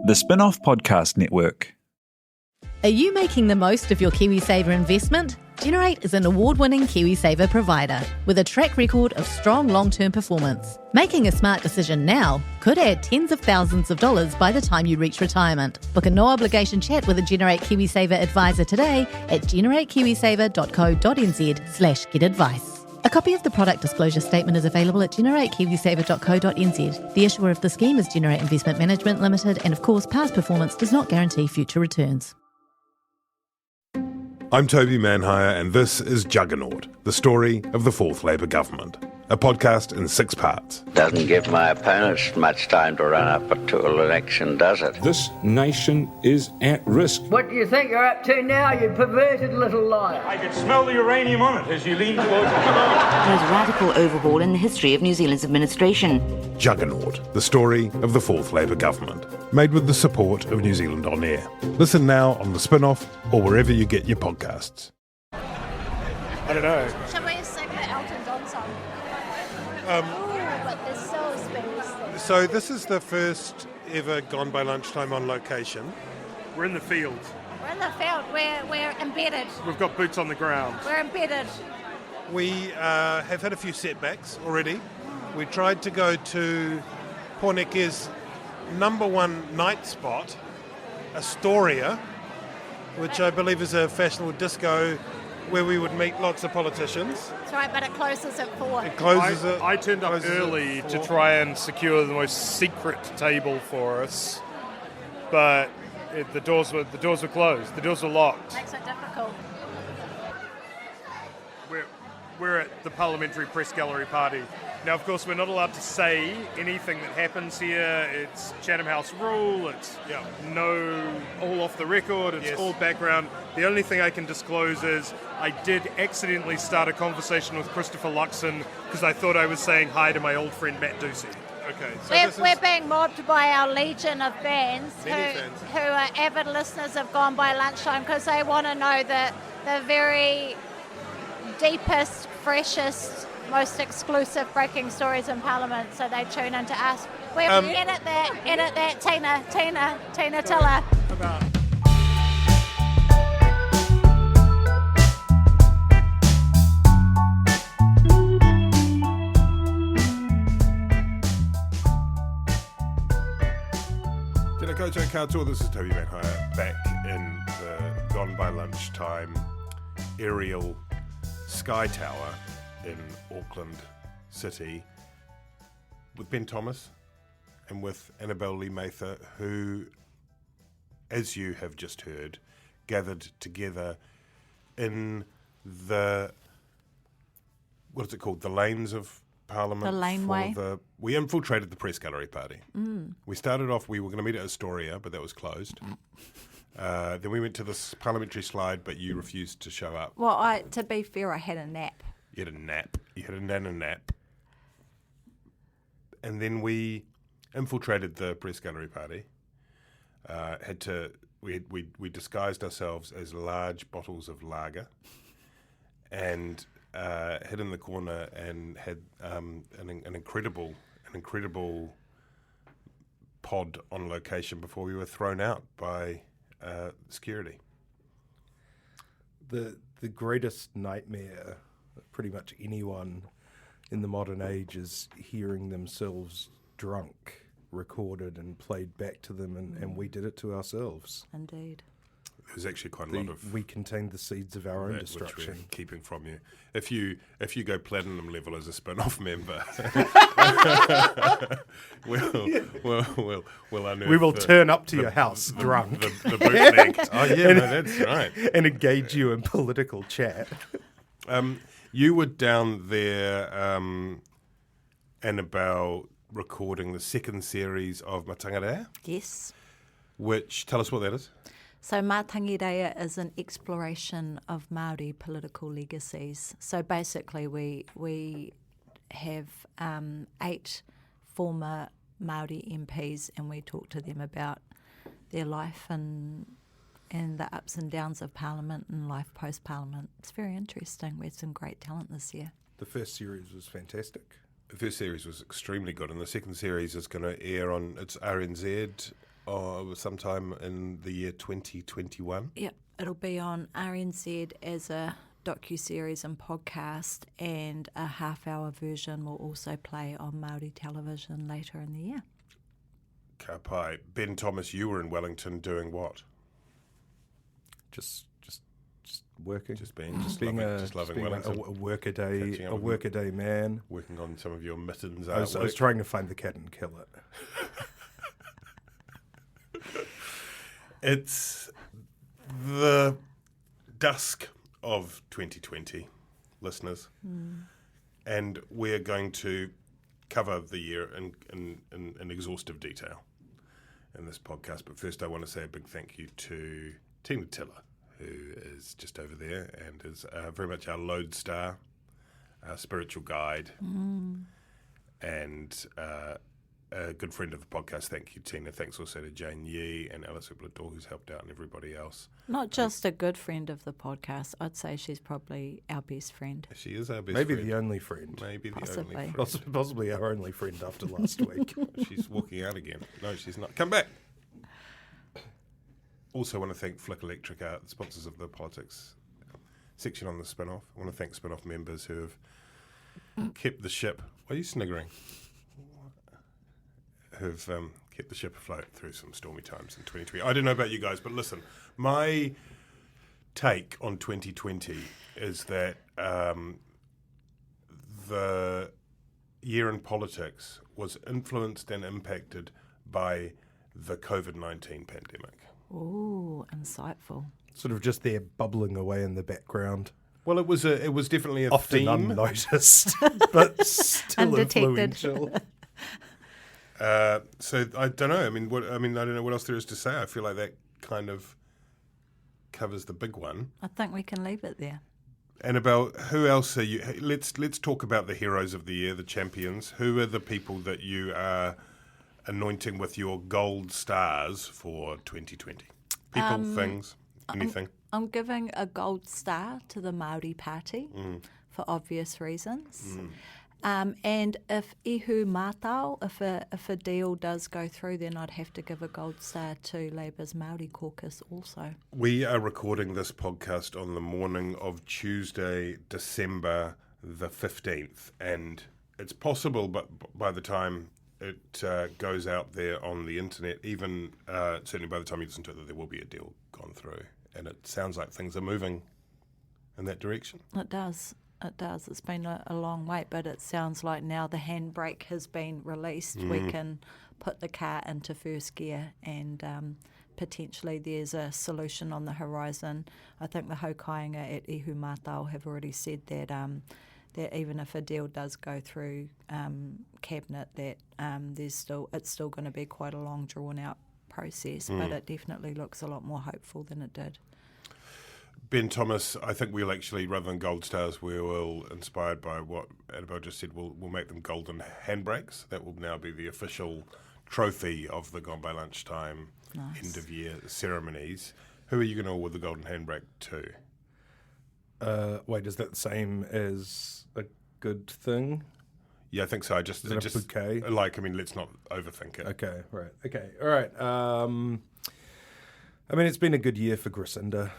The Spin-off Podcast Network. Are you making the most of your KiwiSaver investment? Generate is an award-winning KiwiSaver provider with a track record of strong long-term performance. Making a smart decision now could add tens of thousands of dollars by the time you reach retirement. Book a no-obligation chat with a Generate KiwiSaver advisor today at generatekiwisaver.co.nz/get-advice. A copy of the product disclosure statement is available at generatekiwisaver.co.nz. The issuer of the scheme is Generate Investment Management Limited, and of course, past performance does not guarantee future returns. I'm Toby Manhire, and this is Juggernaut, the story of the Fourth Labour Government, a podcast in 6 parts. Doesn't give my opponents much time to run up to an election, does it? This nation is at risk. What do you think you're up to now, you perverted little liar? I could smell the uranium on it as you lean towards the most radical overhaul in the history of New Zealand's administration. Juggernaut, the story of the Fourth Labour Government, made with the support of New Zealand On Air. Listen now on the Spin-off or wherever you get your podcasts. I don't know. Shall we sing the Elton John song? But they're so expensive. So this is the first ever Gone By Lunchtime on location. We're in the field. We're in the field. We're embedded. We've got boots on the ground. We're embedded. We have had a few setbacks already. We tried to go to Porneke's number one night spot, Astoria, which I believe is a fashionable disco where we would meet lots of politicians. That's right, but it closes at 4. It closes I turned up early to try and secure the most secret table for us, but the doors were closed. The doors were locked. Makes it difficult. We're at the Parliamentary Press Gallery party. Now, of course, we're not allowed to say anything that happens here. It's Chatham House rule. It's all off the record. It's all background. The only thing I can disclose is I did accidentally start a conversation with Christopher Luxon because I thought I was saying hi to my old friend Matt Ducey. Okay, so we're being mobbed by our legion of fans who are avid listeners of Gone By Lunchtime because they want to know the very deepest, freshest, most exclusive breaking stories in Parliament, so they tune into us. We'll edit that, Tina, tell her. Tēnā koutou katoa, this is Toby Manhire, back in the Gone By Lunchtime aerial Sky Tower in Auckland City with Ben Thomas and with Annabelle Lee-Mather, who, as you have just heard, gathered together in the, what is it called, the lanes of Parliament? The laneway. We infiltrated the Press Gallery party. We started off, we were going to meet at Astoria, but that was closed. Then we went to this parliamentary slide, but you refused to show up. Well, to be fair, I had a nap. You had a nap. You had a nana nap. And then we infiltrated the Press Gallery party. We disguised ourselves as large bottles of lager, and hid in the corner and had an incredible pod on location before we were thrown out by security. The greatest nightmare of pretty much anyone in the modern age is hearing themselves drunk, recorded and played back to them, and we did it to ourselves. Indeed. There's actually quite a lot of... We contained the seeds of our own destruction. Which we're keeping from you. If you go platinum level as a spin-off member, we'll unearth we will turn up to your house drunk. The bootleg. Oh yeah, that's right. And engage you in political chat. You were down there, Annabelle, recording the second series of Matangarea. Yes. Which, tell us what that is. So Matangarea is an exploration of Maori political legacies. So basically we have 8 former Maori MPs and we talk to them about their life and the ups and downs of Parliament and life post-Parliament. It's very interesting. We had some great talent this year. The first series was fantastic. The first series was extremely good, and the second series is going to air on, it's RNZ. sometime in the year 2021. Yep, it'll be on RNZ as a docuseries and podcast, and a half-hour version will also play on Maori television later in the year. Ka pai. Ben Thomas, you were in Wellington doing what? Just working. Just loving Wellington. a workaday man. Working on some of your mittens. I was trying to find the cat and kill it. It's the dusk of 2020, listeners, and we're going to cover the year in exhaustive detail in this podcast. But first, I want to say a big thank you to Tina Tiller, who is just over there and is very much our lodestar, our spiritual guide, and a good friend of the podcast. Thank you, Tina. Thanks also to Jane Yee and Alice Uplador, who's helped out, and everybody else. Not just a good friend of the podcast, I'd say she's probably our best friend. She is our best Maybe friend. the only friend. Maybe the Possibly. only friend. Possibly our only friend after last week. She's walking out again. No, she's not. Come back. Also want to thank Flick Electric, the sponsors of the politics section on the spin-off. I want to thank spin-off members who have kept the ship... Why are you sniggering? Who've kept the ship afloat through some stormy times in 2020. I don't know about you guys, but listen, my take on 2020 is that the year in politics was influenced and impacted by the COVID-19 pandemic. Ooh, insightful. Sort of just there bubbling away in the background. Well, it was definitely a often theme. Unnoticed, but still Undetected. influential. So I don't know. I don't know what else there is to say. I feel like that kind of covers the big one. I think we can leave it there. Annabelle, who else are you? Let's talk about the heroes of the year, the champions. Who are the people that you are anointing with your gold stars for 2020? People, things, anything. I'm giving a gold star to the Maori Party for obvious reasons. And if ihu mātau, if a deal does go through, then I'd have to give a gold star to Labour's Māori caucus also. We are recording this podcast on the morning of Tuesday, December the 15th, and it's possible, but by the time it goes out there on the internet, even certainly by the time you listen to it, that there will be a deal gone through, and it sounds like things are moving in that direction. It does. It does. It's been a long wait, but it sounds like now the handbrake has been released. We can put the car into first gear, and potentially there's a solution on the horizon. I think the Haukainga at Ihu Mātau have already said that that even if a deal does go through cabinet, that it's still going to be quite a long, drawn-out process. But it definitely looks a lot more hopeful than it did. Ben Thomas, I think we'll actually, rather than gold stars, we will, inspired by what Annabelle just said, we'll make them golden handbrakes. That will now be the official trophy of the Gone By Lunchtime end-of-year ceremonies. Who are you going to award the golden handbrake to? Wait, is that the same as a good thing? Yeah, I think so. Is it a bouquet? Let's not overthink it. Okay, right. Okay, all right. It's been a good year for Jacinda.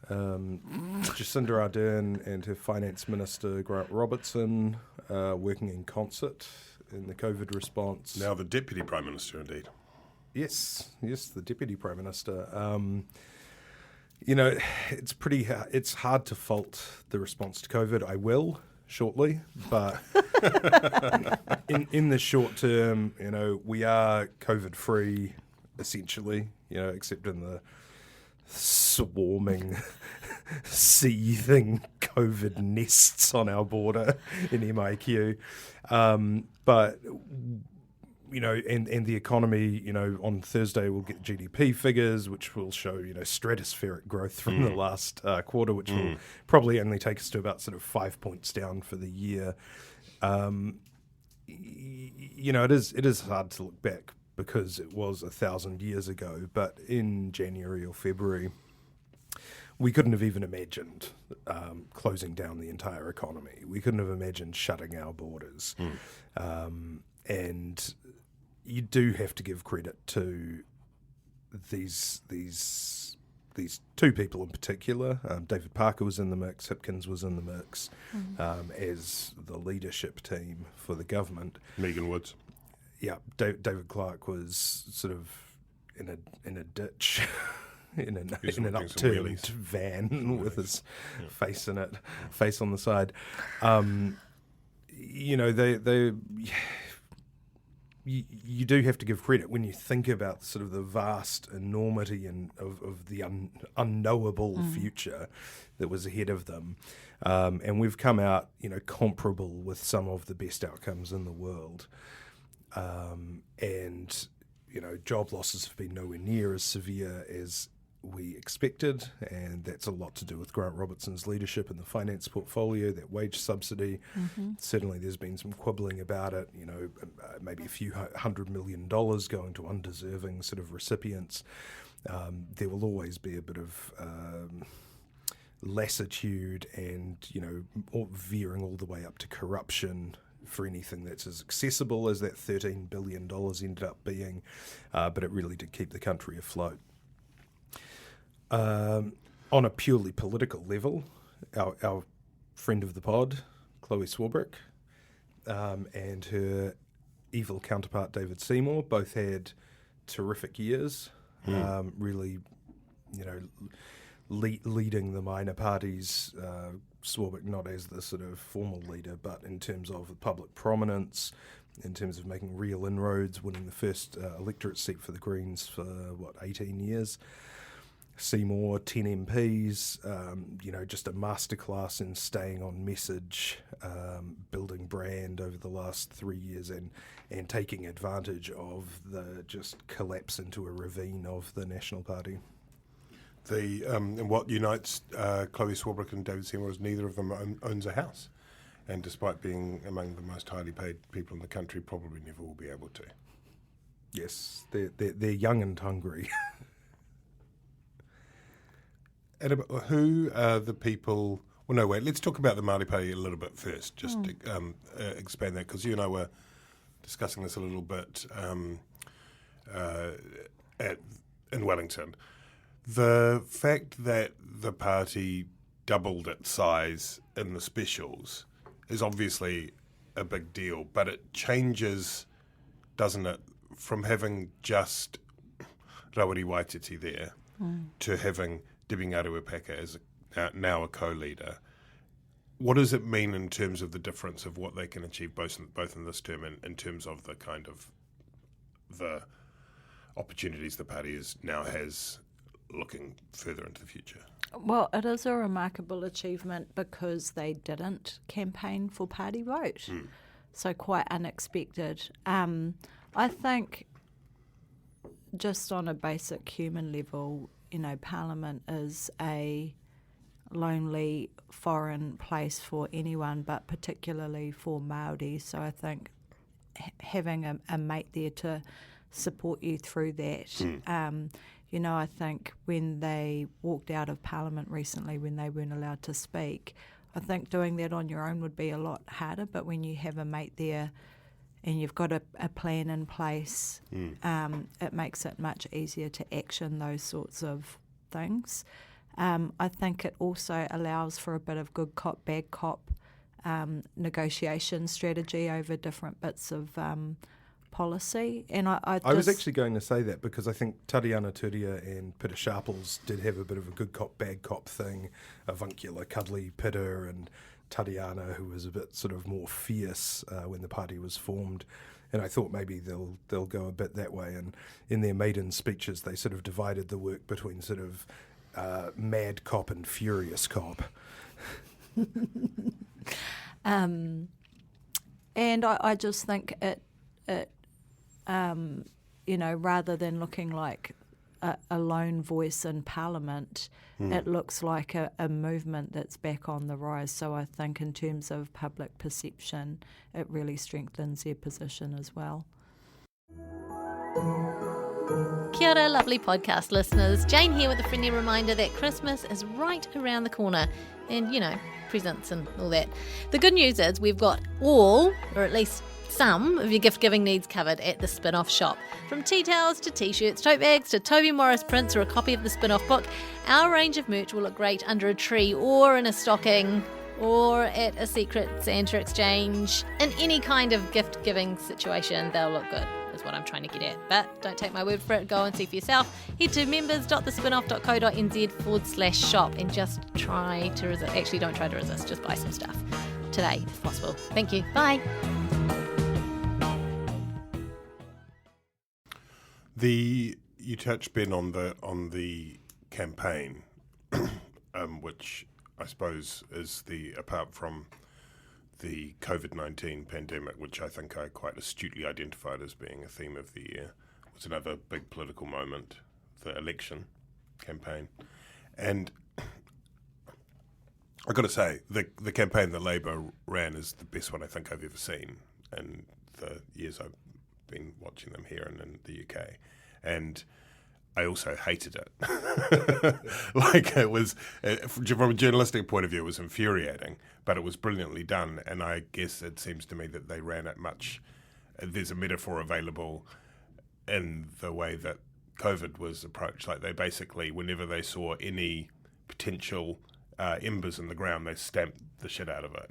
Jacinda Ardern and her Finance Minister Grant Robertson working in concert in the COVID response. Now the Deputy Prime Minister, indeed. Yes, the Deputy Prime Minister. It's hard to fault the response to COVID. I will shortly, but in the short term, we are COVID-free, essentially, except in the swarming, seething COVID nests on our border in MIQ. But the economy, on Thursday we'll get GDP figures, which will show, stratospheric growth from the last quarter, which will probably only take us to about sort of 5 points down for the year. It is hard to look back because it was 1,000 years ago, but in January or February, we couldn't have even imagined closing down the entire economy. We couldn't have imagined shutting our borders. And you do have to give credit to these two people in particular, David Parker was in the mix, Hipkins was in the mix, as the leadership team for the government. Megan Woods. Yeah, David Clark was sort of in a ditch. in an upturned van with his face in it, face on the side. You do have to give credit when you think about sort of the vast enormity of the unknowable future that was ahead of them. And we've come out, comparable with some of the best outcomes in the world. And job losses have been nowhere near as severe as we expected, and that's a lot to do with Grant Robertson's leadership in the finance portfolio, that wage subsidy. Certainly there's been some quibbling about it, maybe a few $100 million going to undeserving sort of recipients. There will always be a bit of lassitude and, veering all the way up to corruption for anything that's as accessible as that $13 billion ended up being, but it really did keep the country afloat. On a purely political level, our friend of the pod, Chlöe Swarbrick, and her evil counterpart David Seymour both had terrific years, really, leading the minor parties, Swarbrick not as the sort of formal leader, but in terms of public prominence, in terms of making real inroads, winning the first electorate seat for the Greens for, 18 years. Seymour, 10 MPs, just a masterclass in staying on message, building brand over the last 3 years and taking advantage of the just collapse into a ravine of the National Party. And what unites Chlöe Swarbrick and David Seymour is neither of them owns a house. And despite being among the most highly paid people in the country, probably never will be able to. Yes, they're young and hungry. Annabelle, who are the people... Well, no, wait, let's talk about the Maori Party a little bit first, just to expand that, because you and I were discussing this a little bit in Wellington. The fact that the party doubled its size in the specials is obviously a big deal, but it changes, doesn't it, from having just Rawiri Waititi there to having Debbie Ngaruapaka as now a co-leader. What does it mean in terms of the difference of what they can achieve both in this term and in terms of the kind of the opportunities the party now has looking further into the future? Well, it is a remarkable achievement because they didn't campaign for party vote. So quite unexpected. I think just on a basic human level, Parliament is a lonely foreign place for anyone, but particularly for Māori. So I think having a mate there to support you through that. I think when they walked out of Parliament recently, when they weren't allowed to speak, I think doing that on your own would be a lot harder. But when you have a mate there and you've got a plan in place, it makes it much easier to action those sorts of things. I think it also allows for a bit of good cop, bad cop negotiation strategy over different bits of policy. And I was actually going to say that because I think Tariana Turia and Peter Sharples did have a bit of a good cop, bad cop thing, avuncular, cuddly Peter and Tariana, who was a bit sort of more fierce when the party was formed, and I thought maybe they'll go a bit that way. And in their maiden speeches, they sort of divided the work between sort of mad cop and furious cop. And I just think it rather than looking like a lone voice in Parliament, it looks like a movement that's back on the rise. So I think in terms of public perception, it really strengthens their position as well. Kia ora, lovely podcast listeners. Jane here with a friendly reminder that Christmas is right around the corner and, presents and all that. The good news is we've got all, or at least some of your gift-giving needs covered at the Spin-Off shop. From tea towels to t-shirts, tote bags to Toby Morris prints or a copy of the Spin-Off book, our range of merch will look great under a tree or in a stocking or at a secret Santa exchange. In any kind of gift-giving situation, they'll look good, is what I'm trying to get at. But don't take my word for it, go and see for yourself. Head to members.thespinoff.co.nz/shop and just try to resist. Actually, don't try to resist, just buy some stuff today if possible. Thank you. Bye. You touched, Ben, on the campaign, which I suppose is apart from the COVID-19 pandemic, which I think I quite astutely identified as being a theme of the year, was another big political moment, the election campaign. And I've got to say, the campaign that Labour ran is the best one I think I've ever seen in the years I've been watching them here and in the UK. And I also hated it. Like, it was, from a journalistic point of view, it was infuriating, but it was brilliantly done. And I guess it seems to me that they ran it there's a metaphor available in the way that COVID was approached. Like, they basically, whenever they saw any potential embers in the ground, they stamped the shit out of it,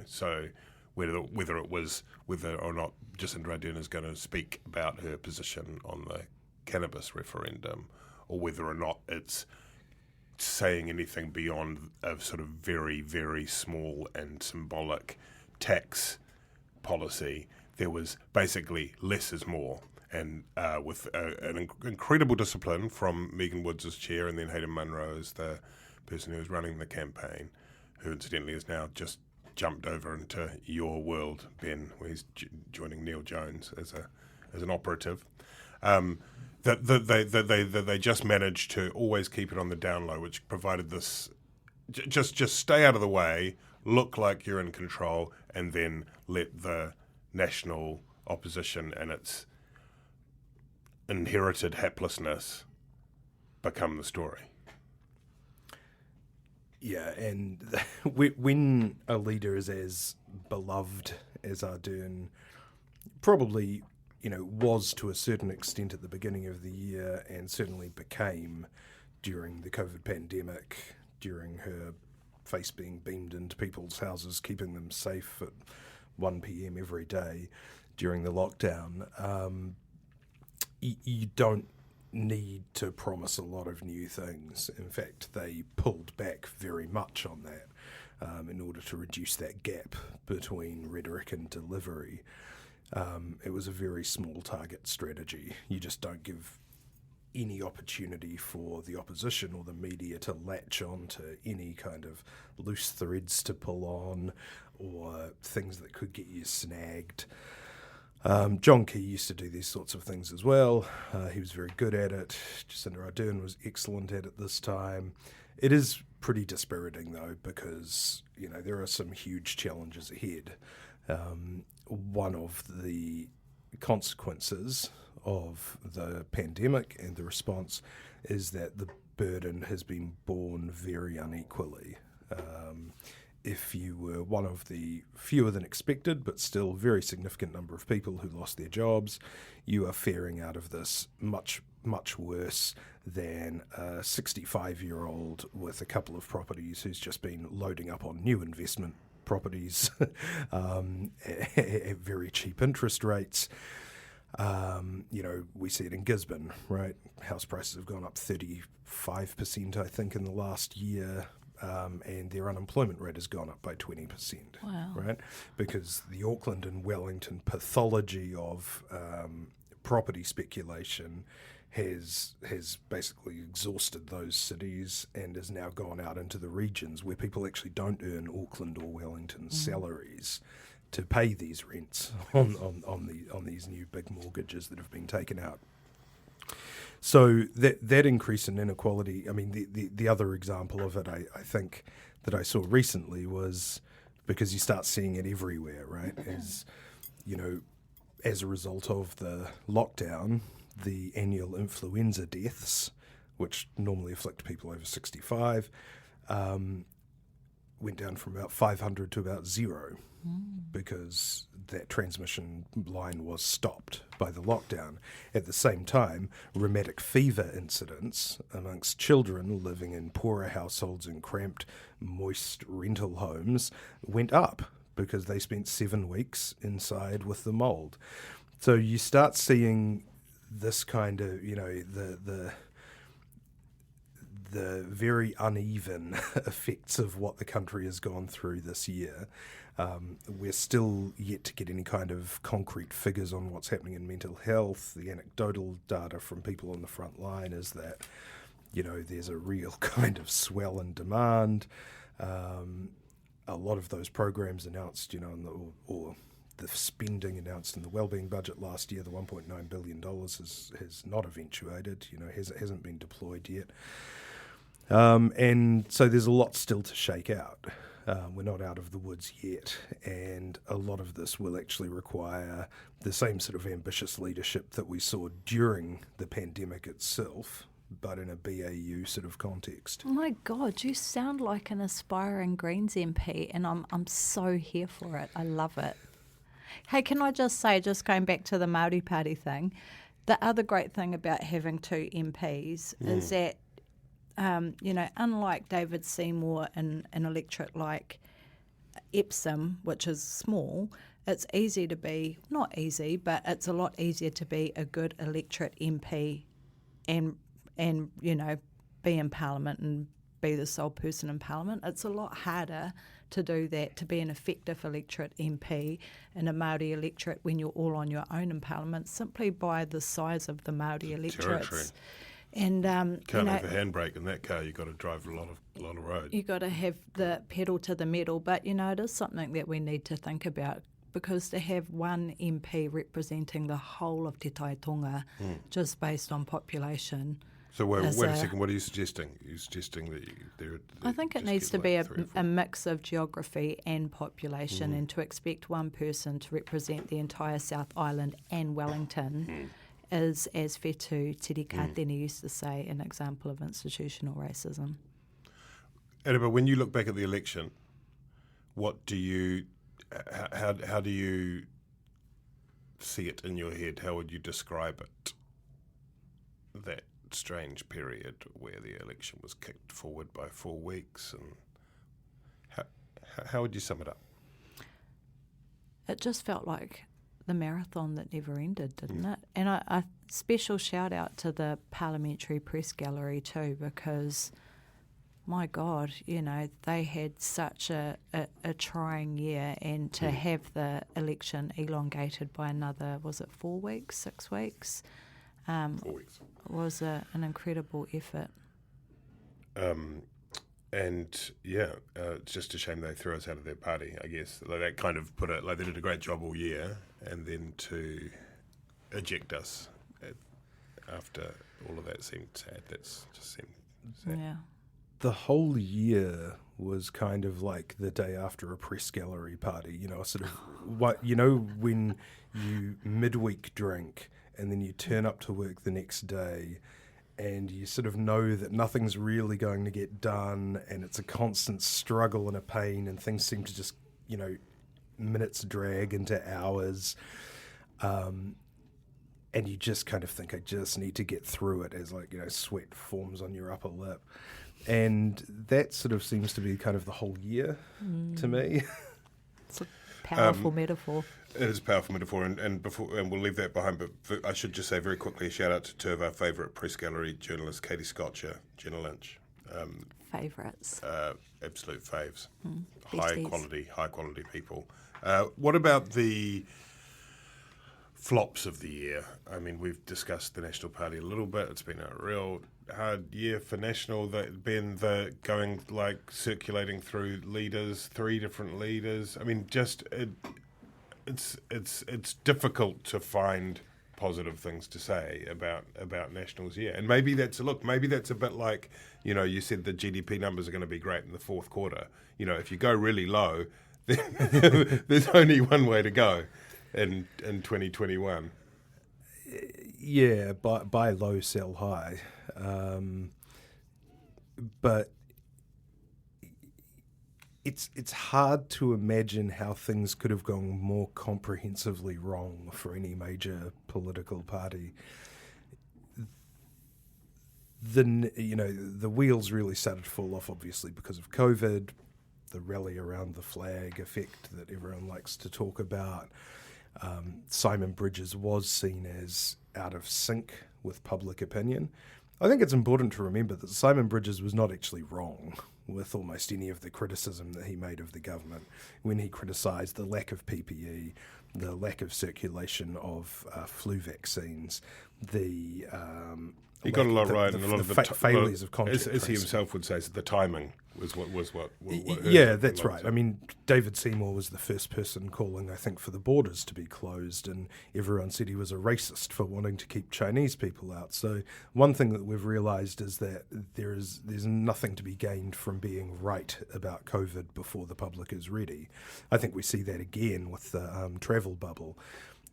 So whether or not Jacinda Ardern is going to speak about her position on the cannabis referendum, or whether or not it's saying anything beyond a sort of very, very small and symbolic tax policy, there was basically less is more. And with an incredible discipline from Megan Woods as chair, and then Hayden Munro as the person who was running the campaign, who incidentally is now just jumped over into your world, Ben, where he's joining Neil Jones as an operative. That they just managed to always keep it on the down low, which provided this just stay out of the way, look like you're in control, and then let the national opposition and its inherited haplessness become the story. Yeah, and when a leader is as beloved as Ardern probably was to a certain extent at the beginning of the year, and certainly became during the COVID pandemic, during her face being beamed into people's houses, keeping them safe at 1 p.m. every day during the lockdown, you don't need to promise a lot of new things. In fact, they pulled back very much on that in order to reduce that gap between rhetoric and delivery. It was a very small target strategy. You just don't give any opportunity for the opposition or the media to latch on to any kind of loose threads to pull on or things that could get you snagged. John Key used to do these sorts of things as well. He was very good at it. Jacinda Ardern was excellent at it this time. It is pretty dispiriting, though, because there are some huge challenges ahead. One of the consequences of the pandemic and the response is that the burden has been borne very unequally. If you were one of the fewer than expected, but still very significant number of people who lost their jobs, you are faring out of this much, much worse than a 65-year-old with a couple of properties who's just been loading up on new investment properties at very cheap interest rates. We see it in Gisborne, right? House prices have gone up 35%, I think, in the last year. And their unemployment rate has gone up by 20%. Wow. Right? Because the Auckland and Wellington pathology of property speculation has basically exhausted those cities and has now gone out into the regions where people actually don't earn Auckland or Wellington salaries to pay these rents on these new big mortgages that have been taken out. So that increase in inequality, I mean, the other example of it, I think, that I saw recently was because you start seeing it everywhere, right? As a result of the lockdown, the annual influenza deaths, which normally afflict people over 65, went down from about 500 to about 0 because that transmission line was stopped by the lockdown. At the same time, rheumatic fever incidents amongst children living in poorer households and cramped, moist rental homes went up because they spent 7 weeks inside with the mould. So you start seeing this kind of, the very uneven effects of what the country has gone through this year. We're still yet to get any kind of concrete figures on what's happening in mental health. The anecdotal data from people on the front line is that, there's a real kind of swell in demand. A lot of those programs announced, or the spending announced in the wellbeing budget last year, the $1.9 billion has not eventuated, hasn't been deployed yet. And so there's a lot still to shake out. We're not out of the woods yet, and a lot of this will actually require the same sort of ambitious leadership that we saw during the pandemic itself, but in a BAU sort of context. Oh my God, you sound like an aspiring Greens MP, and I'm so here for it. I love it. Hey, can I just say, just going back to the Maori Party thing, the other great thing about having 2 MPs is that unlike David Seymour in an electorate like Epsom, which is small, it's easy to be, not easy, but it's a lot easier to be a good electorate MP and be in Parliament and be the sole person in Parliament. It's a lot harder to do that, to be an effective electorate MP in a Māori electorate when you're all on your own in Parliament, simply by the size of the Māori electorates. Territory. And can't have a handbrake in that car. You've got to drive a lot of road. You've got to have the pedal to the metal. But it is something that we need to think about, because to have one MP representing the whole of Te Taitonga just based on population. So wait a second. What are you suggesting? You're suggesting that I think it needs to be a mix of geography and population, and to expect one person to represent the entire South Island and Wellington is, as Whetu Tiri Kātene used to say, an example of institutional racism. Annabelle, when you look back at the election, what do you, how do you see it in your head? How would you describe it? That strange period where the election was kicked forward by 4 weeks, and how would you sum it up? It just felt like the marathon that never ended, didn't it? And a special shout out to the Parliamentary Press Gallery too, because my God, they had such a trying year, and to have the election elongated by another, was it 4 weeks, 6 weeks? 4 weeks. Was an incredible effort. It's just a shame they threw us out of their party, I guess. Like, that kind of put it, like, they did a great job all year, and then to eject us after all of that seemed sad. That's just seemed sad. Yeah. The whole year was kind of like the day after a press gallery party, sort of when you midweek drink and then you turn up to work the next day and you sort of know that nothing's really going to get done, and it's a constant struggle and a pain, and things seem to just, minutes drag into hours. And you just kind of think, I just need to get through it, as sweat forms on your upper lip. And that sort of seems to be kind of the whole year to me. It's a powerful metaphor. It is a powerful metaphor, and we'll leave that behind. But I should just say very quickly, a shout out to two of our favourite press gallery journalists, Katie Scotcher, Jenna Lynch. Favourites. Absolute faves. High quality people. What about the flops of the year? I mean, we've discussed the National Party a little bit. It's been a real hard year for National. Going circulating through leaders, 3 different leaders. I mean, it's difficult to find positive things to say about National's year. And maybe that's a bit like, you said the GDP numbers are going to be great in the fourth quarter. If you go really low, then there's only one way to go in 2021. Yeah, buy low, sell high. But it's hard to imagine how things could have gone more comprehensively wrong for any major political party. The wheels really started to fall off, obviously, because of COVID, the rally around the flag effect that everyone likes to talk about. Simon Bridges was seen as out of sync with public opinion. I think it's important to remember that Simon Bridges was not actually wrong with almost any of the criticism that he made of the government when he criticised the lack of PPE, the lack of circulation of flu vaccines, the he got a lot right, and a lot of the failures of contact as he himself would say, so the timing was what yeah, that's right. I mean, David Seymour was the first person calling, I think, for the borders to be closed, and everyone said he was a racist for wanting to keep Chinese people out. So one thing that we've realised is that there's nothing to be gained from being right about COVID before the public is ready. I think we see that again with the travel bubble,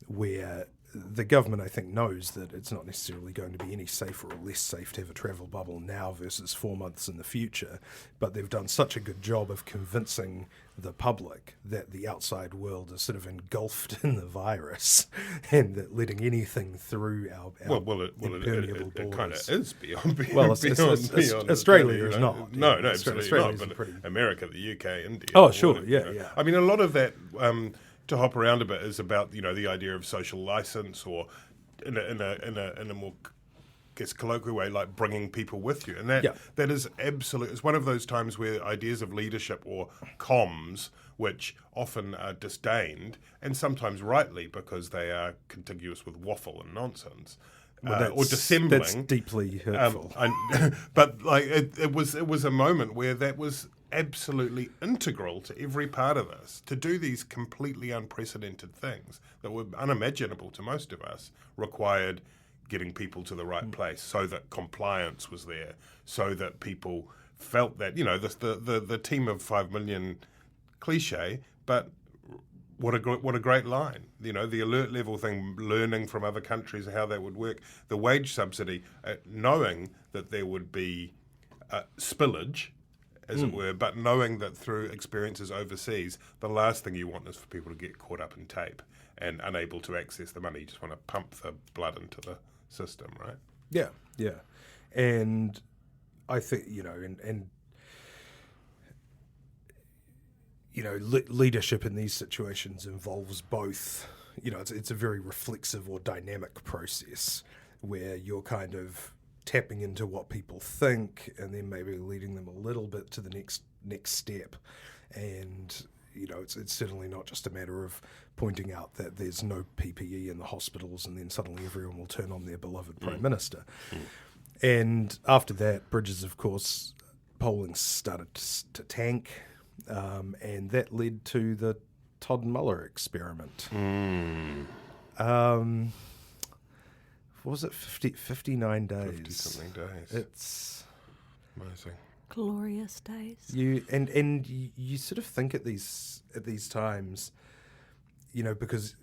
where the government, I think, knows that it's not necessarily going to be any safer or less safe to have a travel bubble now versus 4 months in the future, but they've done such a good job of convincing the public that the outside world is sort of engulfed in the virus and that letting anything through our impermeable borders. It kind of is beyond Australia is not. No, absolutely not. But America, the UK, India. Oh, sure, yeah. I mean, a lot of that... to hop around a bit is about the idea of social license, or in a more, I guess, colloquial way, like bringing people with you, and that is absolute. It's one of those times where ideas of leadership or comms, which often are disdained, and sometimes rightly because they are contiguous with waffle and nonsense. Or dissembling. That's deeply hurtful. But like it was a moment where that was absolutely integral to every part of this. To do these completely unprecedented things that were unimaginable to most of us required getting people to the right place, so that compliance was there, so that people felt that the team of 5 million cliche, but what a great line. The alert level thing, learning from other countries how that would work, the wage subsidy, knowing that there would be spillage, as it were, but knowing that through experiences overseas, the last thing you want is for people to get caught up in tape and unable to access the money. You just want to pump the blood into the system, right? Yeah. And I think, leadership in these situations involves both, it's a very reflexive or dynamic process where you're kind of tapping into what people think and then maybe leading them a little bit to the next step. And it's certainly not just a matter of pointing out that there's no PPE in the hospitals and then suddenly everyone will turn on their beloved Prime Minister. And after that, Bridges, of course, polling started to tank, and that led to the Todd Muller experiment. Was it 59 days? 50-something days. It's amazing. Glorious days. You sort of think at these times, because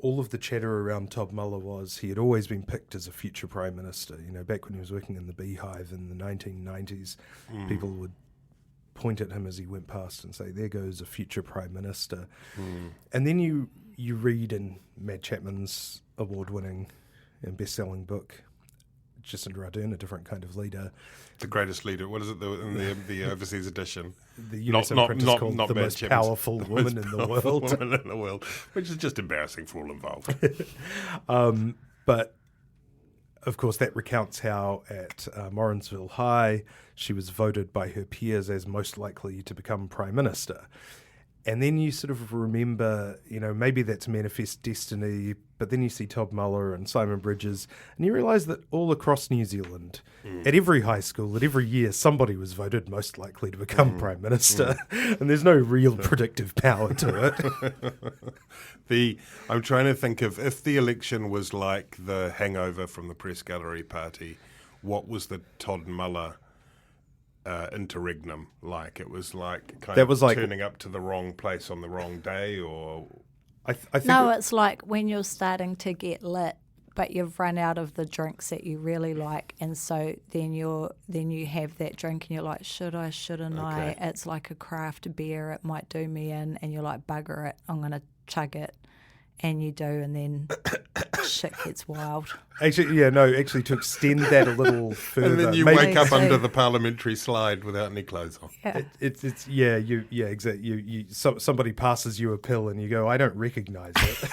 all of the chatter around Todd Muller was he had always been picked as a future Prime Minister. Back when he was working in the Beehive in the 1990s, people would point at him as he went past and say, there goes a future Prime Minister. And then you read in Matt Chapman's award-winning and best-selling book, Jacinda Ardern, A Different Kind of Leader. The greatest leader. What is it in the overseas edition? The US imprint is called The Most Powerful Woman in the World. Woman in the world, which is just embarrassing for all involved. But, of course, that recounts how at Morrinsville High she was voted by her peers as most likely to become Prime Minister. And then you sort of remember, maybe that's manifest destiny, but then you see Todd Muller and Simon Bridges, and you realise that all across New Zealand, at every high school, at every year, somebody was voted most likely to become Prime Minister, and there's no real predictive power to it. I'm trying to think of, if the election was like the hangover from the Press Gallery Party, what was the Todd Muller interregnum like? It was like turning up to the wrong place on the wrong day, or I think it's like when you're starting to get lit you've run out of the drinks that you really like, and so then you have that drink and you're like, shouldn't I? It's like a craft beer, it might do me in, and you're like, bugger it, I'm going to chug it. And you do, and then shit gets wild. Actually, to extend that a little further. And then you wake up under the parliamentary slide without any clothes on. Yeah. Exactly. Somebody passes you a pill and you go, I don't recognise it.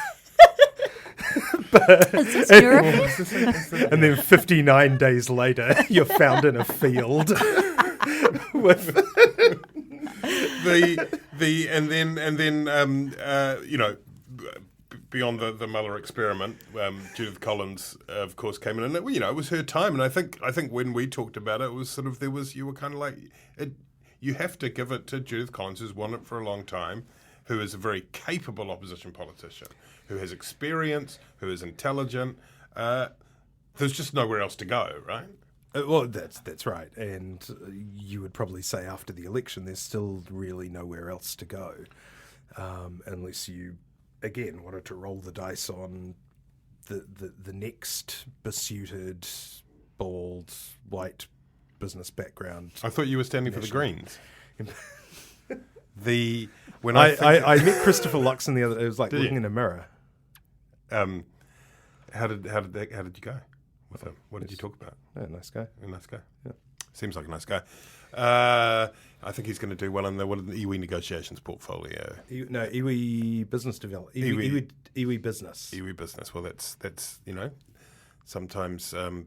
Is this Nurofen? And then 59 days later, you're found in a field with beyond the Muller experiment, Judith Collins, of course, came in, and it was her time. And I think when we talked about it, it was sort of you were kind of like, you have to give it to Judith Collins, who's won it for a long time, who is a very capable opposition politician, who has experience, who is intelligent. There's just nowhere else to go, right? Well, that's right, and you would probably say after the election, there's still really nowhere else to go, unless you, again, wanted to roll the dice on the next besuited, bald, white business background. I thought you were standing for the Greens. I met Christopher Luxon the other day. It was like looking in a mirror. How did you go with him? What did you talk about? Yeah, nice guy. A nice guy. Yeah. Seems like a nice guy. I think he's going to do well in the iwi negotiations portfolio. Iwi business development. Iwi business. Iwi business. Well, that's sometimes you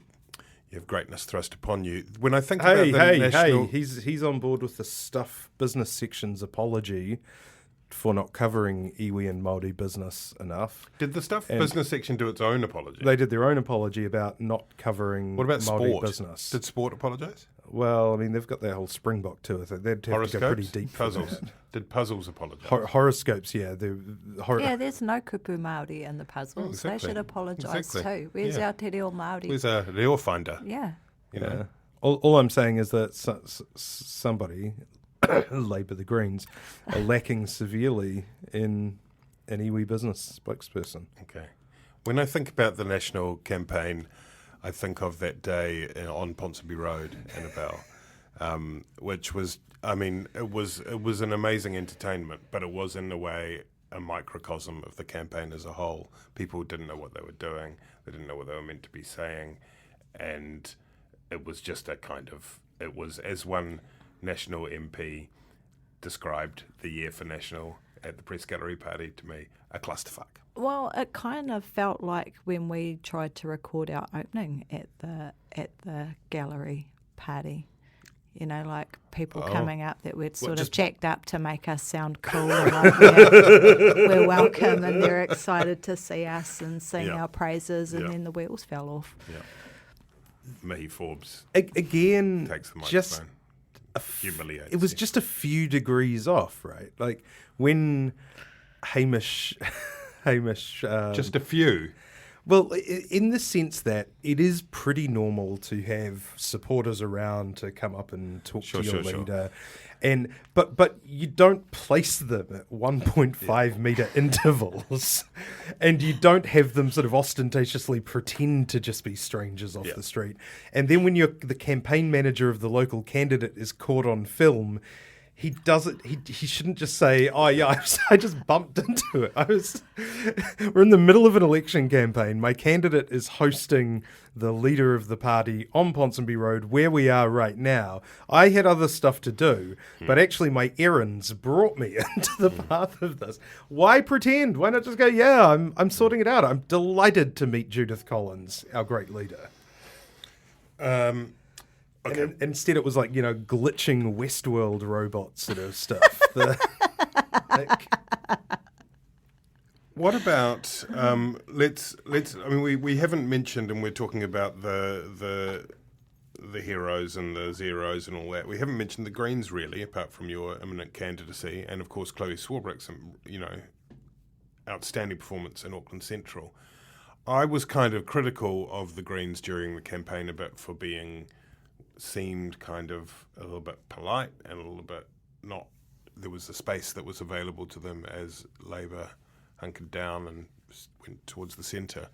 have greatness thrust upon you. When I think about the national... he's on board with the Stuff business section's apology for not covering iwi and Māori business enough. Did the Stuff business section do its own apology? They did their own apology about not covering What about Māori sport? business. Did sport apologise? Well, I mean, they've got their whole Springbok tour. They'd have to go pretty deep Puzzles. for that. Did puzzles apologise? Horoscopes, yeah. There's no kupu Māori in the puzzles. Oh, exactly. They should apologise too. Where's our te reo Māori? Where's our reo finder? Yeah. You know? All I'm saying is that somebody, Labour, the Greens, are lacking severely in an iwi business spokesperson. Okay. When I think about the national campaign, I think of that day on Ponsonby Road, Annabelle, which was, I mean, it was an amazing entertainment, but it was in a way a microcosm of the campaign as a whole. People didn't know what they were doing, they didn't know what they were meant to be saying, and it was just it was, as one National MP described the year for National at the Press Gallery Party to me, a clusterfuck. Well, it kind of felt like when we tried to record our opening at the gallery party. You know, like people coming up that we'd sort of jacked up to make us sound cool and like we're welcome and they're excited to see us and sing our praises, and then the wheels fell off. Yeah. Mihi Forbes again takes the microphone. Just humiliates. It was just a few degrees off, right? Like when Hamish, just a few. Well, in the sense that it is pretty normal to have supporters around to come up and talk to your leader, but you don't place them at 1.5 metre intervals, and you don't have them sort of ostentatiously pretend to just be strangers off the street. And then when the campaign manager of the local candidate is caught on film, he doesn't. He shouldn't just say, "Oh yeah, I just bumped into it." We're in the middle of an election campaign. My candidate is hosting the leader of the party on Ponsonby Road, where we are right now. I had other stuff to do, but actually my errands brought me into the path of this. Why pretend? Why not just go? Yeah, I'm sorting it out. I'm delighted to meet Judith Collins, our great leader. Okay. And instead it was like, glitching Westworld robot sort of stuff. What about let's I mean we haven't mentioned, and we're talking about the heroes and the zeros and all that. We haven't mentioned the Greens really, apart from your imminent candidacy, and of course Chlöe Swarbrick's outstanding performance in Auckland Central. I was kind of critical of the Greens during the campaign a bit for seemed kind of a little bit polite and a little bit not. There was a space that was available to them as Labour hunkered down and went towards the centre.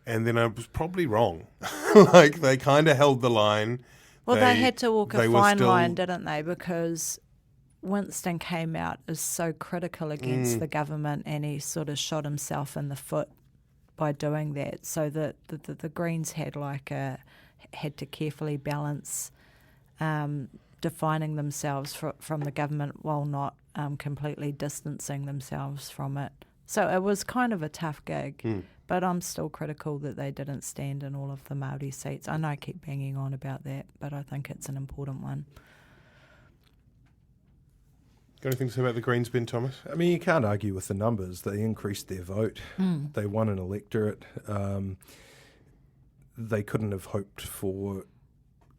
and then I was probably wrong. Like, they kind of held the line. Well, they had to walk a fine line, didn't they? Because Winston came out as so critical against the government, and he sort of shot himself in the foot by doing that. So that the Greens had to carefully balance defining themselves from the government while not completely distancing themselves from it. So it was kind of a tough gig, but I'm still critical that they didn't stand in all of the Māori seats. I know I keep banging on about that, but I think it's an important one. Got anything to say about the Greens, Ben Thomas? I mean, you can't argue with the numbers. They increased their vote. They won an electorate. They couldn't have hoped for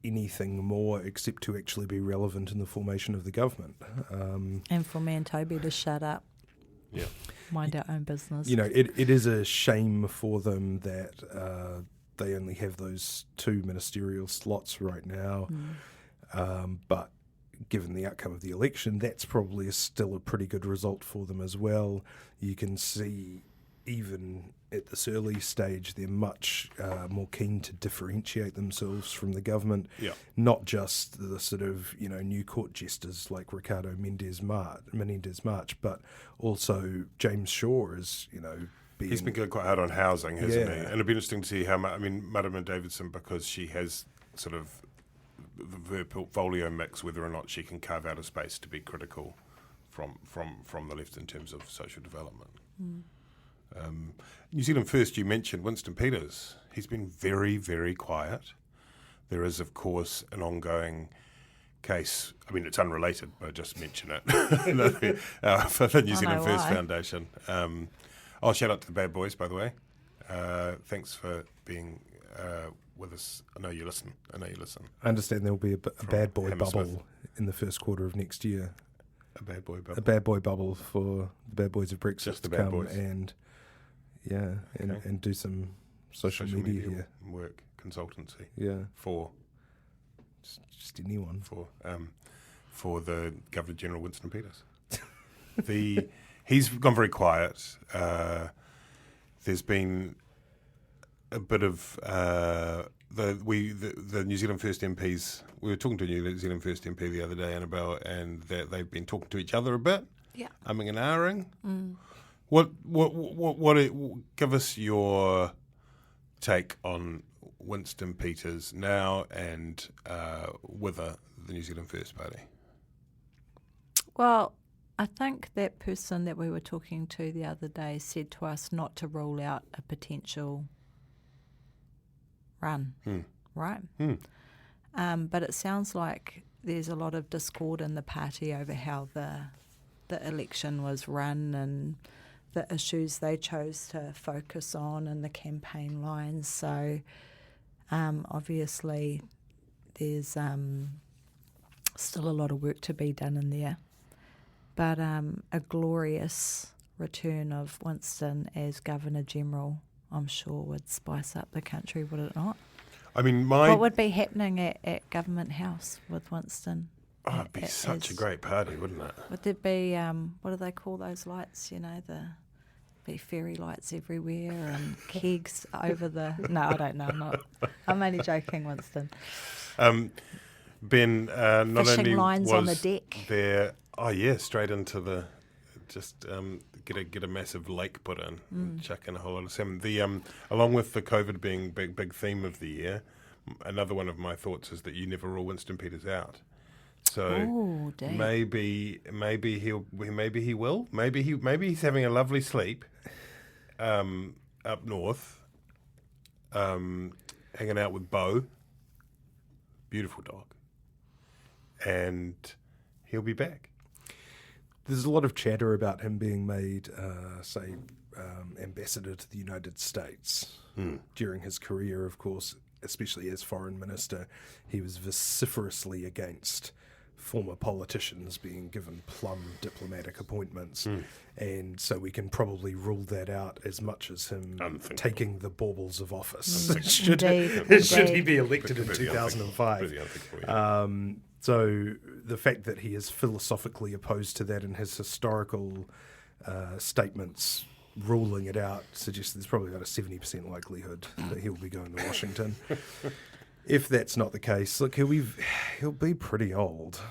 anything more except to actually be relevant in the formation of the government. And for me and Toby to shut up. Yeah. Mind our own business. You know, it is a shame for them that they only have those 2 ministerial slots right now. But given the outcome of the election, that's probably still a pretty good result for them as well. You can see even at this early stage, they're much more keen to differentiate themselves from the government, not just the sort of, you know, new court jesters like Ricardo Menendez March, but also James Shaw is, you know, he's been going quite hard on housing, hasn't he? And it'd be interesting to see how much. I mean, Marama Davidson, because she has sort of her portfolio mix, whether or not she can carve out a space to be critical from the left in terms of social development. New Zealand First, you mentioned Winston Peters. He's been very, very quiet. There is, of course, an ongoing case. I mean, it's unrelated, but I just mention it for the New Zealand First Foundation. Shout out to the Bad Boys, by the way. Thanks for being with us. I know you listen. I understand there will be a Bad Boy bubble in the first quarter of next year. A Bad Boy bubble. A Bad Boy bubble for the Bad Boys of Brexit. Just the Bad Boys. And and do some social media work, consultancy. Yeah. For just anyone. For the Governor General Winston Peters. He's gone very quiet. There's been a bit of the New Zealand First MPs. We were talking to a New Zealand First MP the other day, Annabelle, and they've been talking to each other a bit. Yeah. Umming and ahhing. What? Give us your take on Winston Peters now and with the New Zealand First Party. Well, I think that person that we were talking to the other day said to us not to rule out a potential run, right? But it sounds like there's a lot of discord in the party over how the election was run and the issues they chose to focus on and the campaign lines. So obviously there's still a lot of work to be done in there. But a glorious return of Winston as Governor-General, I'm sure, would spice up the country, would it not? I mean, what would be happening at Government House with Winston? Oh, it'd be such a great party, wouldn't it? Would there be, what do they call those lights, you know, be fairy lights everywhere and kegs over the... No, I don't know. I'm only joking, Winston. Ben, not fishing only lines was on the deck. There... Oh, yeah, straight into the... Just get a massive lake put in and chuck in a whole lot of salmon. Along with the COVID being big theme of the year, another one of my thoughts is that you never rule Winston Peters out. So maybe he will. Maybe he's having a lovely sleep up north, hanging out with Bo, beautiful dog, and he'll be back. There's a lot of chatter about him being made, ambassador to the United States during his career, of course, especially as foreign minister. He was vociferously against former politicians being given plum diplomatic appointments. And so we can probably rule that out as much as him taking the baubles of office. Should he be elected in 2005? So the fact that he is philosophically opposed to that and his historical statements ruling it out suggests there's probably about a 70% likelihood that he'll be going to Washington. If that's not the case, look, he'll be pretty old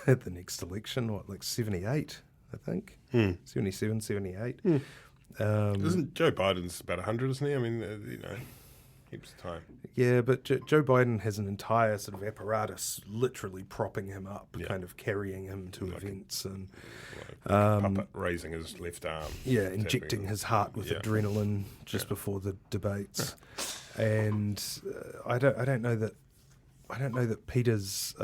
at the next election. What, like 78, I think? 77, 78. Isn't Joe Biden's about 100, isn't he? I mean, heaps of time. Yeah, but Joe Biden has an entire sort of apparatus literally propping him up, kind of carrying him to events and puppet raising his left arm. Yeah, injecting his heart with adrenaline just before the debates. And I don't know that Peters'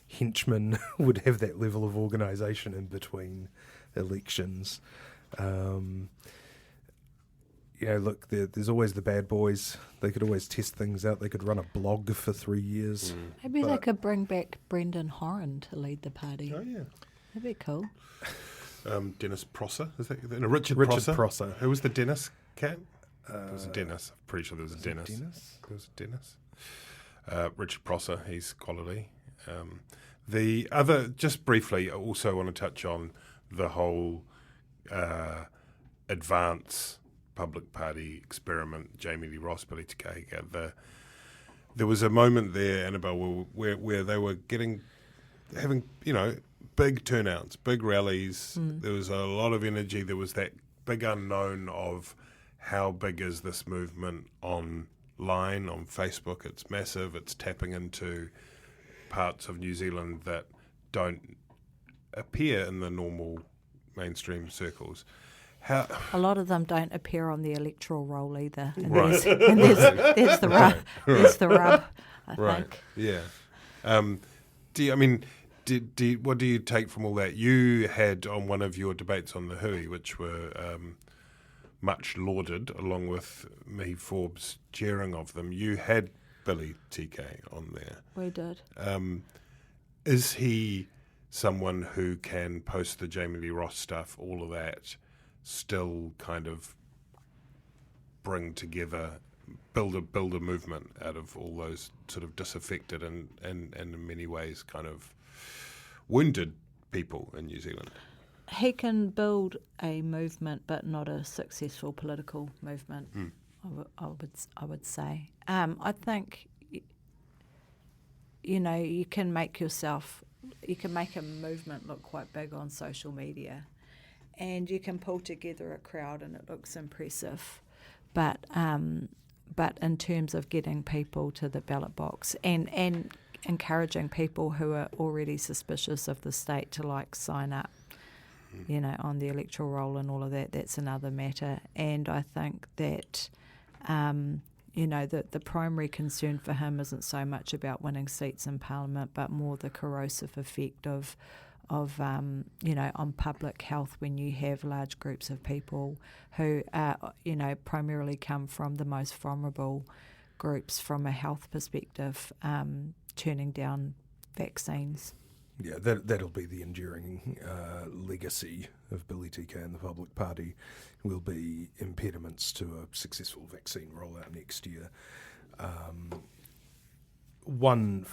henchmen would have that level of organisation in between elections. Look, there's always the bad boys. They could always test things out. They could run a blog for 3 years. Maybe they could bring back Brendan Horan to lead the party. Oh, yeah. That'd be cool. Dennis Prosser. Is that Richard Prosser. Who was the Dennis cat? There was a Dennis. I'm pretty sure there was a Dennis. There was a Dennis. Richard Prosser, he's quality. The other, just briefly, I also want to touch on the whole advance public party experiment, Jamie Lee Ross, Billy Tikahika. There was a moment there, Annabelle, where they were having big turnouts, big rallies. There was a lot of energy. There was that big unknown of how big is this movement online, on Facebook. It's massive. It's tapping into parts of New Zealand that don't appear in the normal mainstream circles. A lot of them don't appear on the electoral roll either. And right. There's the rub. There's the rub, I think. Yeah. What do you take from all that? You had on one of your debates on the Hui, which were much lauded, along with me, Forbes, cheering of them. You had Billy TK on there. We did. Is he someone who can post the Jamie Lee Ross stuff, all of that, still kind of bring together, build a movement out of all those sort of disaffected and in many ways kind of wounded people in New Zealand? He can build a movement, but not a successful political movement. I would say. I think you can make a movement look quite big on social media, and you can pull together a crowd, and it looks impressive. But in terms of getting people to the ballot box and encouraging people who are already suspicious of the state to sign up, on the electoral roll and all of that, that's another matter. And I think that, the primary concern for him isn't so much about winning seats in Parliament, but more the corrosive effect of on public health when you have large groups of people who, primarily come from the most vulnerable groups from a health perspective, turning down vaccines. Yeah, that'll be the enduring legacy of Billy TK and the Public Party, will be impediments to a successful vaccine rollout next year. One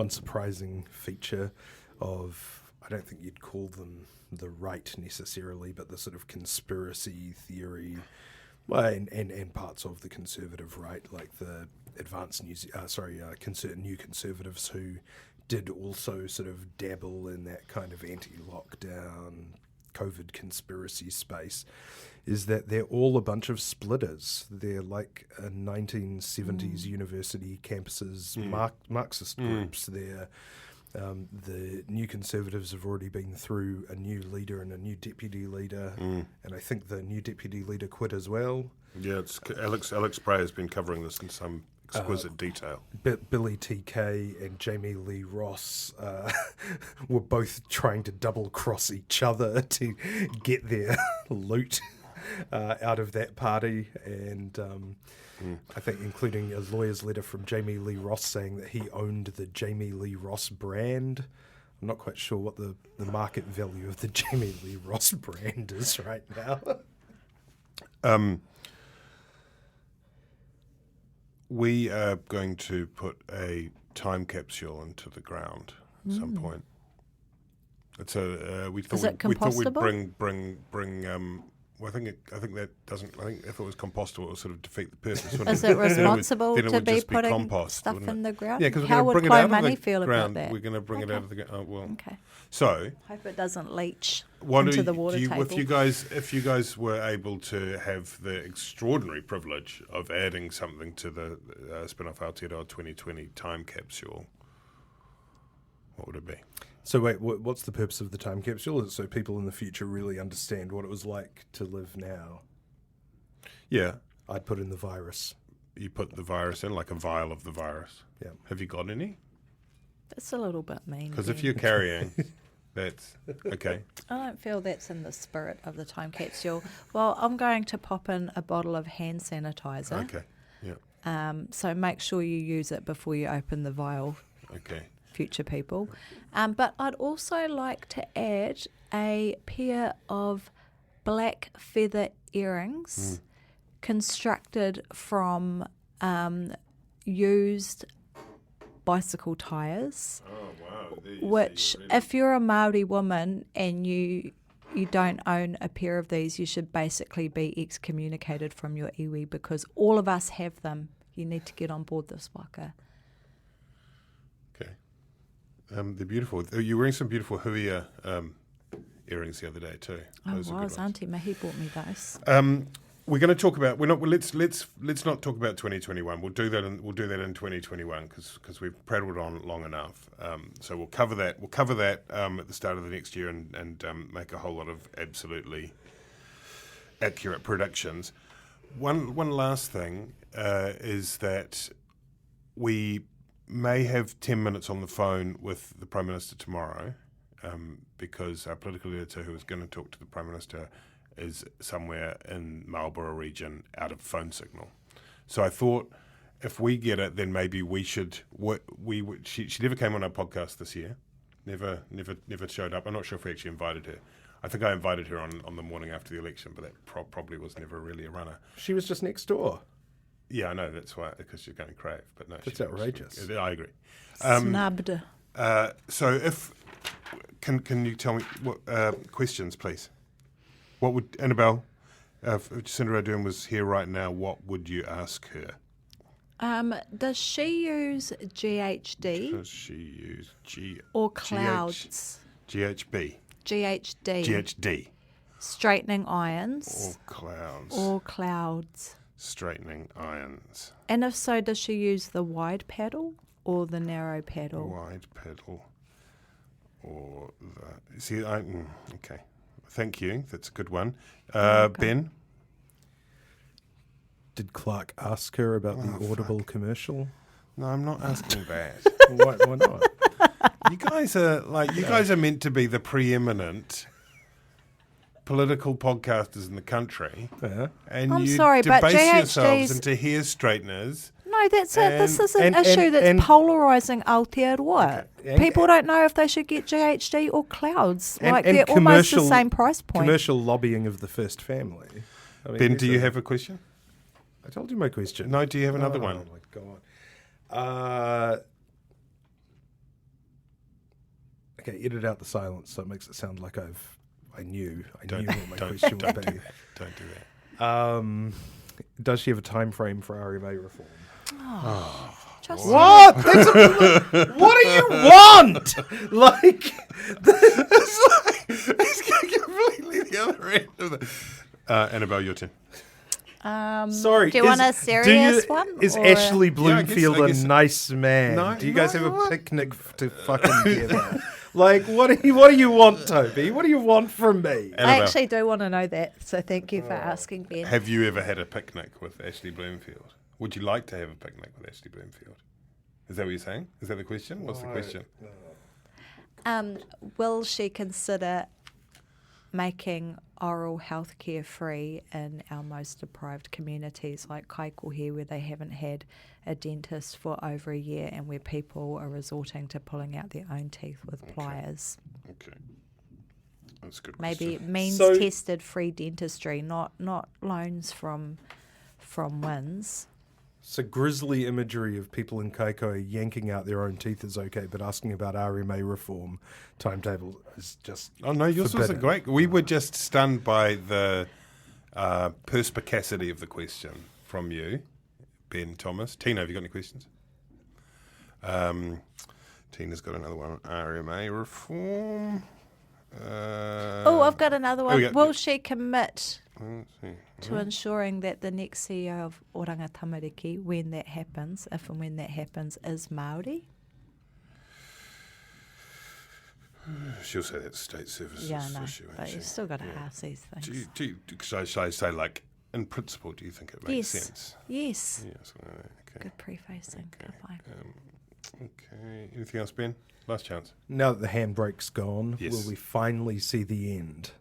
surprising feature of, I don't think you'd call them the right necessarily, but the sort of conspiracy theory, and parts of the conservative right, like the advanced New Conservatives, who did also sort of dabble in that kind of anti-lockdown COVID conspiracy space, is that they're all a bunch of splitters. They're like a 1970s university campuses, Marxist groups. They're the New Conservatives have already been through a new leader and a new deputy leader, and I think the new deputy leader quit as well. Yeah, it's Alex Bray has been covering this in some exquisite detail. Billy TK and Jamie Lee Ross were both trying to double-cross each other to get their loot out of that party, and I think including a lawyer's letter from Jamie Lee Ross saying that he owned the Jamie Lee Ross brand. I'm not quite sure what the market value of the Jamie Lee Ross brand is right now. We are going to put a time capsule into the ground at some point. It's we thought we'd bring Well, I think that doesn't. I think if it was compostable, it would sort of defeat the purpose. Wouldn't Is it responsible then it to would be just putting compost, stuff wouldn't in it? the ground? Yeah, because how would Chlöe Money feel ground. about that? We're going to bring it out of the ground. Oh, well. Okay. So, hope it doesn't leach what into do the water table. if you guys were able to have the extraordinary privilege of adding something to the spin-off Aotearoa 2020 time capsule, what would it be? So wait, what's the purpose of the time capsule? Is it so people in the future really understand what it was like to live now? Yeah. I'd put in the virus. You put the virus in, like a vial of the virus? Yeah. Have you got any? That's a little bit mean. Because if you're carrying, that's okay. I don't feel that's in the spirit of the time capsule. Well, I'm going to pop in a bottle of hand sanitizer. Okay, yeah. So make sure you use it before you open the vial. Okay. Future people. But I'd also like to add a pair of black feather earrings constructed from used bicycle tyres. Oh, wow. Which, if you're a Maori woman and you don't own a pair of these, you should basically be excommunicated from your iwi, because all of us have them. You need to get on board this waka. Okay. They're beautiful. You were wearing some beautiful huia earrings the other day too. Those Auntie Mahi bought me those. We're going to talk about. Let's not talk about 2021. We'll do that in 2021 because we've prattled on long enough. So we'll cover that. We'll cover that at the start of the next year and make a whole lot of absolutely accurate predictions. One last thing is that we may have 10 minutes on the phone with the Prime Minister tomorrow, because our political editor who is going to talk to the Prime Minister is somewhere in Marlborough region out of phone signal. So I thought if we get it, then maybe we should. She never came on our podcast this year. Never showed up. I'm not sure if we actually invited her. I think I invited her on the morning after the election, but that probably was never really a runner. She was just next door. Yeah, I know. That's why, because she's going to Crave. But no, that's outrageous. I agree. Snubbed. So if can you tell me what questions, please? What would Annabelle, if Jacinda Ardern was here right now, what would you ask her? Does she use GHD? Does she use or clouds? GHB. GHD. GHD. Straightening irons. Or clouds. Straightening irons. And if so, does she use the wide paddle or the narrow paddle? Wide paddle or the... See, okay. Thank you. That's a good one. Ben? Did Clark ask her about the Audible commercial? No, I'm not asking that. Why not? You guys are meant to be the preeminent political podcasters in the country, and I'm you sorry, but debase yourselves GHD's into hair straighteners. No, that's it. This is an issue that's polarising Aotearoa. Okay. People don't know if they should get GHD or clouds. They're almost the same price point. Commercial lobbying of the first family. I mean, Ben, do you have a question? I told you my question. No, do you have another one? Oh my god. Okay, edit out the silence so it makes it sound like I knew what my question would be. Don't do that. Does she have a time frame for RMA reform? What? What do you want? It's completely the other end of the. Annabelle, your turn. Sorry. Do you want a serious one? Is Ashley Bloomfield a nice man? No, do you guys have a picnic to fucking together? What do you want, Toby? What do you want from me? I actually do want to know that, so thank you for asking, Ben. Have you ever had a picnic with Ashley Bloomfield? Would you like to have a picnic with Ashley Bloomfield? Is that what you're saying? Is that the question? What's the question? Will she consider making oral health care free in our most deprived communities like Kaikohe, where they haven't had a dentist for over a year and where people are resorting to pulling out their own teeth with pliers? Okay. That's a good Maybe question. means-tested free dentistry, not loans from WINS. So grisly imagery of people in Kaikohe yanking out their own teeth is okay, but asking about RMA reform timetable is just Oh no, yours wasn't great. We were just stunned by the perspicacity of the question from you, Ben Thomas. Tina, have you got any questions? Tina's got another one on RMA reform. I've got another one. Will she commit to ensuring that the next CEO of Oranga Tamariki, when that happens, if and when that happens, is Maori? She'll say that's state services issue. But you've still got to ask these things. Should I say, like, in principle, do you think it makes sense? Yes. Okay. Good prefacing. Okay. Okay. Anything else, Ben? Last chance. Now that the handbrake's gone, Yes. will we finally see the end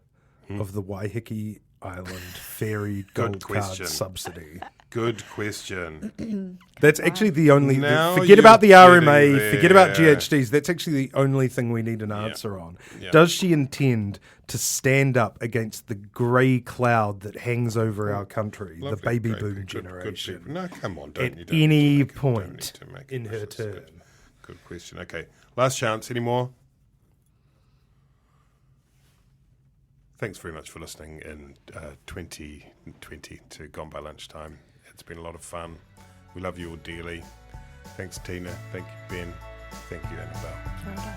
of the Waiheke Island ferry gold card subsidy? Good question. That's actually the only... Now forget about the you're RMA, getting forget about there. GHDs. That's actually the only thing we need an answer on. Yeah. Does she intend to stand up against the grey cloud that hangs over our country, Lovely, the baby great, boom good generation? people. No, come on. At any point in her term. Good question. Okay. Last chance. Any more? Thanks very much for listening in 2020 to Gone By Lunchtime. It's been a lot of fun. We love you all dearly. Thanks, Tina. Thank you, Ben. Thank you, Annabelle. Well done.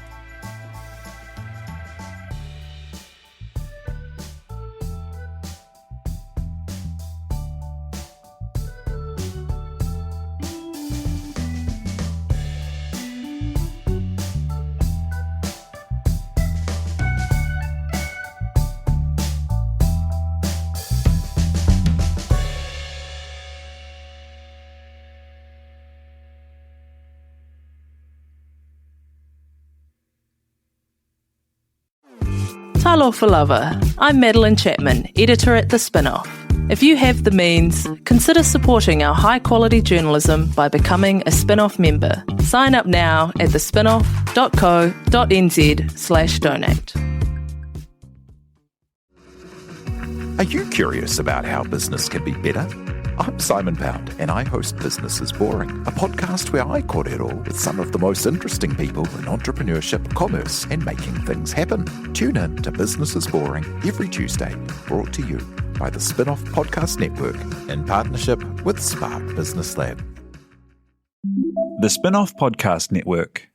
Talofa lover, I'm Madeline Chapman, editor at The Spinoff. If you have the means, consider supporting our high-quality journalism by becoming a Spinoff member. Sign up now at thespinoff.co.nz/donate. Are you curious about how business can be better? I'm Simon Pound, and I host Business is Boring, a podcast where I kōrero with some of the most interesting people in entrepreneurship, commerce, and making things happen. Tune in to Business is Boring every Tuesday, brought to you by the Spinoff Podcast Network in partnership with Spark Business Lab. The Spinoff Podcast Network.